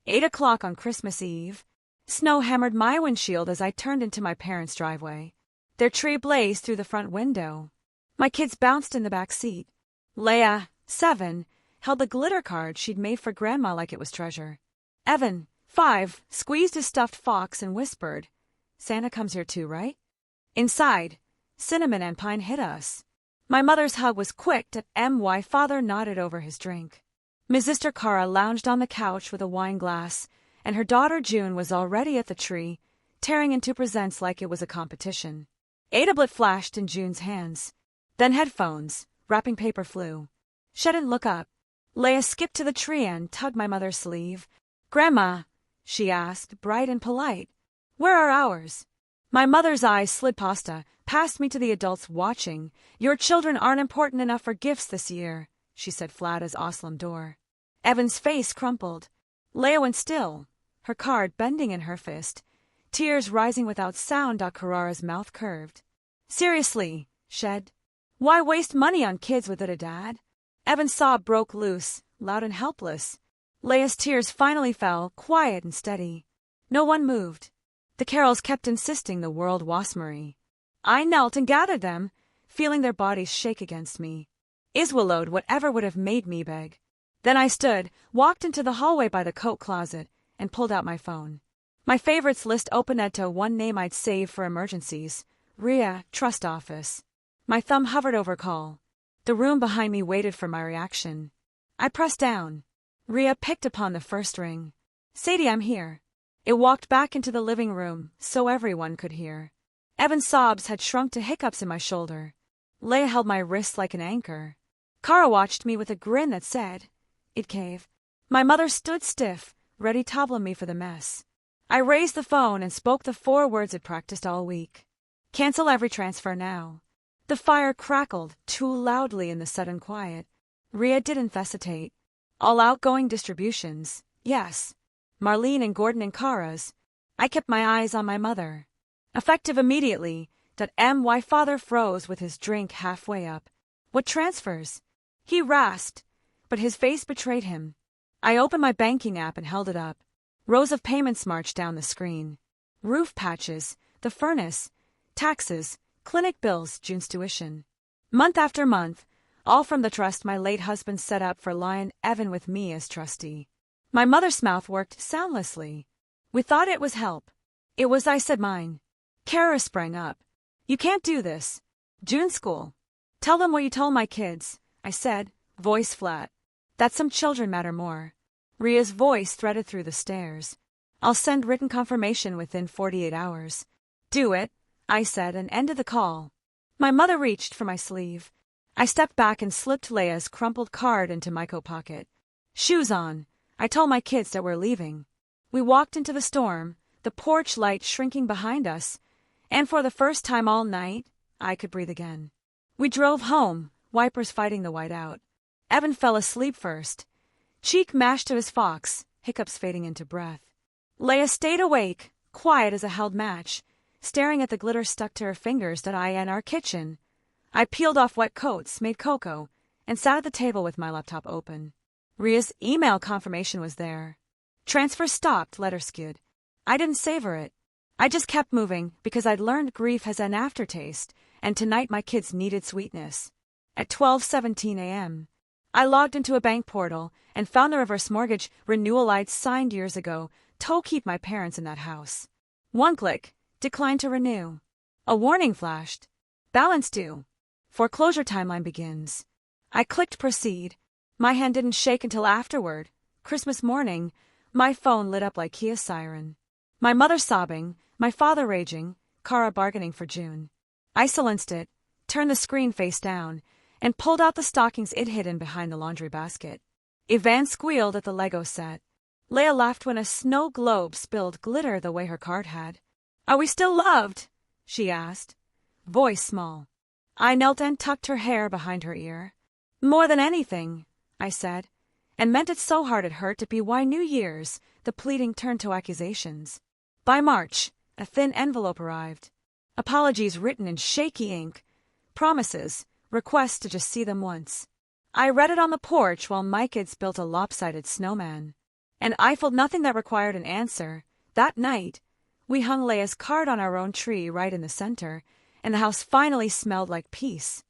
8 o'clock on Christmas Eve. Snow hammered my windshield as I turned into my parents' driveway. Their tree blazed through the front window. My kids bounced in the back seat. Leia, 7, held the glitter card she'd made for Grandma like it was treasure. Evan, 5, squeezed his stuffed fox and whispered, "Santa comes here too, right?" Inside, Cinnamon and Pine hit us. My mother's hug was quick, my father nodded over his drink. Miss Sister Cara lounged on the couch with a wine glass, and her daughter June was already at the tree, tearing into presents like it was a competition. A tablet flashed in June's hands. Then headphones, wrapping paper flew. She didn't look up. Leia skipped to the tree and tugged my mother's sleeve. "Grandma," she asked, bright and polite, "where are ours?" My mother's eyes slid past me to the adults watching. "Your children aren't important enough for gifts this year," she said flat as Aslam door. Evan's face crumpled. Leia went still, her card bending in her fist. Tears rising without sound. Carrara's mouth curved. "Seriously," shed. "Why waste money on kids without a dad?" Evan's sob broke loose, loud and helpless. Leia's tears finally fell, quiet and steady. No one moved. The carols kept insisting the world was Marie. I knelt and gathered them, feeling their bodies shake against me. Iswallowed whatever would have made me beg. Then I stood, walked into the hallway by the coat closet, and pulled out my phone. My favorites list opened to one name I'd save for emergencies. Rhea, Trust Office. My thumb hovered over call. The room behind me waited for my reaction. I pressed down. Rhea picked upon the first ring. "Sadie, I'm here." It walked back into the living room, so everyone could hear. Evan's sobs had shrunk to hiccups in my shoulder. Leia held my wrist like an anchor. Cara watched me with a grin that said, "It cave." My mother stood stiff, ready to topple me for the mess. I raised the phone and spoke the 4 words I'd practiced all week. "Cancel every transfer now." The fire crackled too loudly in the sudden quiet. Rhea didn't hesitate. All outgoing distributions, yes. Marlene and Gordon and Cara's. I kept my eyes on my mother. Effective immediately, my father froze with his drink halfway up. "What transfers?" He rasped, but his face betrayed him. I opened my banking app and held it up. Rows of payments marched down the screen. Roof patches, the furnace, taxes, clinic bills, June's tuition. Month after month, all from the trust my late husband set up for Lion Evan with me as trustee. My mother's mouth worked soundlessly. We thought it was help. It was, I said, mine. Kara sprang up. "You can't do this. June's school. Tell them what you told my kids," I said, voice flat. "That some children matter more." Rhea's voice threaded through the stairs. "I'll send written confirmation within 48 hours. "Do it," I said, and ended the call. My mother reached for my sleeve. I stepped back and slipped Leia's crumpled card into my coat pocket. "Shoes on," I told my kids that we're leaving. We walked into the storm, the porch light shrinking behind us, and for the first time all night, I could breathe again. We drove home, wipers fighting the whiteout. Evan fell asleep first. Cheek mashed to his fox, hiccups fading into breath. Leia stayed awake, quiet as a held match, staring at the glitter stuck to her fingers that I in our kitchen. I peeled off wet coats, made cocoa, and sat at the table with my laptop open. Rhea's email confirmation was there. Transfer stopped, letter skewed. I didn't savor it. I just kept moving because I'd learned grief has an aftertaste, and tonight my kids needed sweetness. At 12:17 a.m., I logged into a bank portal and found the reverse mortgage renewal I'd signed years ago to keep my parents in that house. One click, decline to renew. A warning flashed. Balance due. Foreclosure timeline begins. I clicked proceed. My hand didn't shake until afterward. Christmas morning, my phone lit up like Kia's siren. My mother sobbing, my father raging, Cara bargaining for June. I silenced it, turned the screen face down, and pulled out the stockings it hidden behind the laundry basket. Ivan squealed at the Lego set. Leia laughed when a snow globe spilled glitter the way her card had. "Are we still loved?" she asked. Voice small. I knelt and tucked her hair behind her ear. "More than anything," I said, and meant it so hard it hurt to be why New Year's, the pleading turned to accusations. By March, a thin envelope arrived. Apologies written in shaky ink. Promises, requests to just see them once. I read it on the porch while my kids built a lopsided snowman. and Eiffel nothing that required an answer. That night, we hung Leia's card on our own tree right in the center, and the house finally smelled like peace.